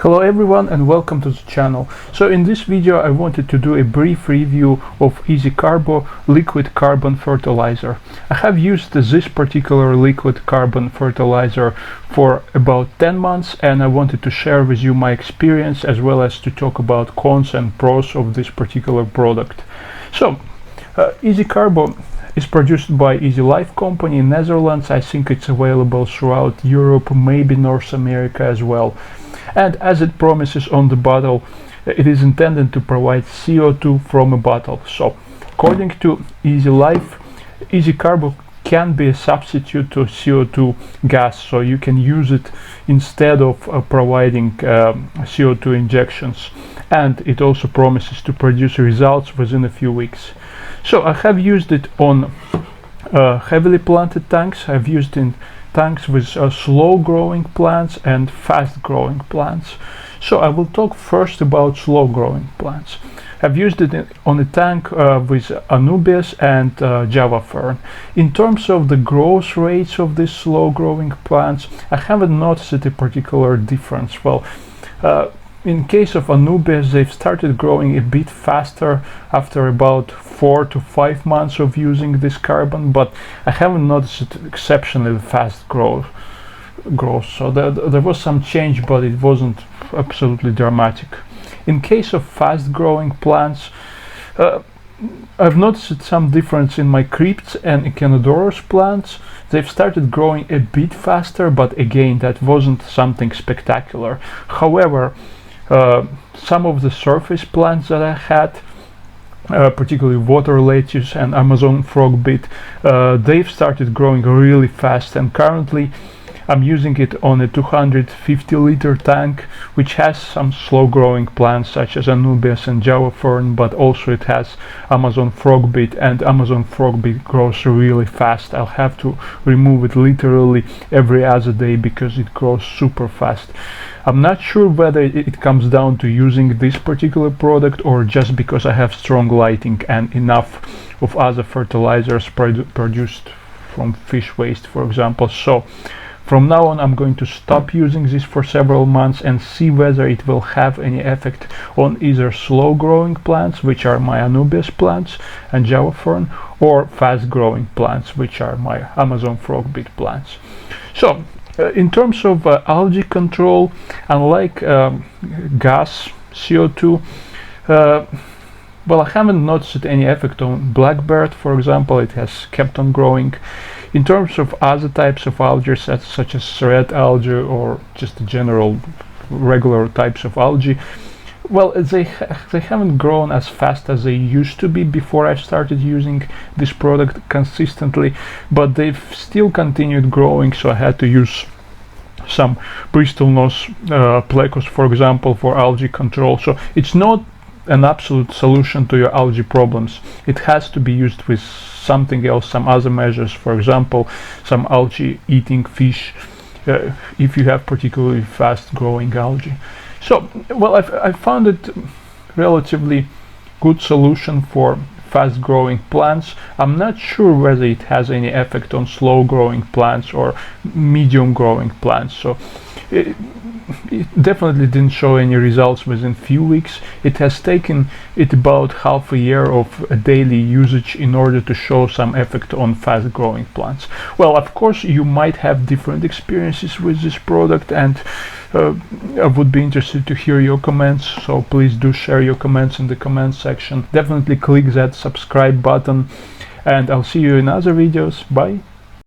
Hello everyone and welcome to the channel. So in this video I wanted to do a brief review of EASYCARBO liquid carbon fertilizer. I have used this particular liquid carbon fertilizer for about 10 months and I wanted to share with you my experience as well as to talk about cons and pros of this particular product. So EASYCARBO is produced by Easy Life company in Netherlands. I think it's available throughout Europe, maybe North America as well. And as it promises on the bottle, it is intended to provide CO2 from a bottle. So according to Easy Life, EASYCARBO can be a substitute to CO2 gas, so you can use it instead of providing CO2 injections, and it also promises to produce results within a few weeks. So I have used it on heavily planted tanks. I've used it in tanks with slow growing plants and fast growing plants. So I will talk first about slow growing plants. I've used it on a tank with Anubias and Java fern. In terms of the growth rates of these slow growing plants, I haven't noticed a particular difference. Well, in case of Anubias, they've started growing a bit faster after about 4 to 5 months of using this carbon, but I haven't noticed exceptionally fast growth. So there was some change, but it wasn't absolutely dramatic. In case of fast growing plants, I've noticed some difference in my crypts and echinodoros plants. They've started growing a bit faster, but again, that wasn't something spectacular. However, some of the surface plants that I had, particularly water lettuce and Amazon frogbit, they've started growing really fast, and currently I'm using it on a 250-liter tank, which has some slow-growing plants such as Anubias and Java fern, but also it has Amazon frogbit, and Amazon frogbit grows really fast. I'll have to remove it literally every other day because it grows super fast. I'm not sure whether it comes down to using this particular product or just because I have strong lighting and enough of other fertilizers produced from fish waste, for example. So from now on I'm going to stop using this for several months and see whether it will have any effect on either slow growing plants, which are my Anubias plants and Java fern, or fast growing plants, which are my Amazon frogbit plants. So in terms of algae control, unlike gas CO2, well, I haven't noticed any effect on blackbird, for example. It has kept on growing. In terms of other types of algae, such as red algae or just general regular types of algae, well, they haven't grown as fast as they used to be before I started using this product consistently, but they've still continued growing, so I had to use some Bristol nose plecos, for example, for algae control. So it's not an absolute solution to your algae problems. It has to be used with something else, some other measures, for example, some algae eating fish, if you have particularly fast growing algae. So, well, I found it relatively good solution for fast growing plants. I'm not sure whether it has any effect on slow growing plants or medium growing plants. So it definitely didn't show any results within few weeks. It has taken it about half a year of daily usage in order to show some effect on fast growing plants. Well, of course you might have different experiences with this product, and I would be interested to hear your comments, so please do share your comments in the comment section. Definitely click that subscribe button, and I'll see you in other videos. Bye.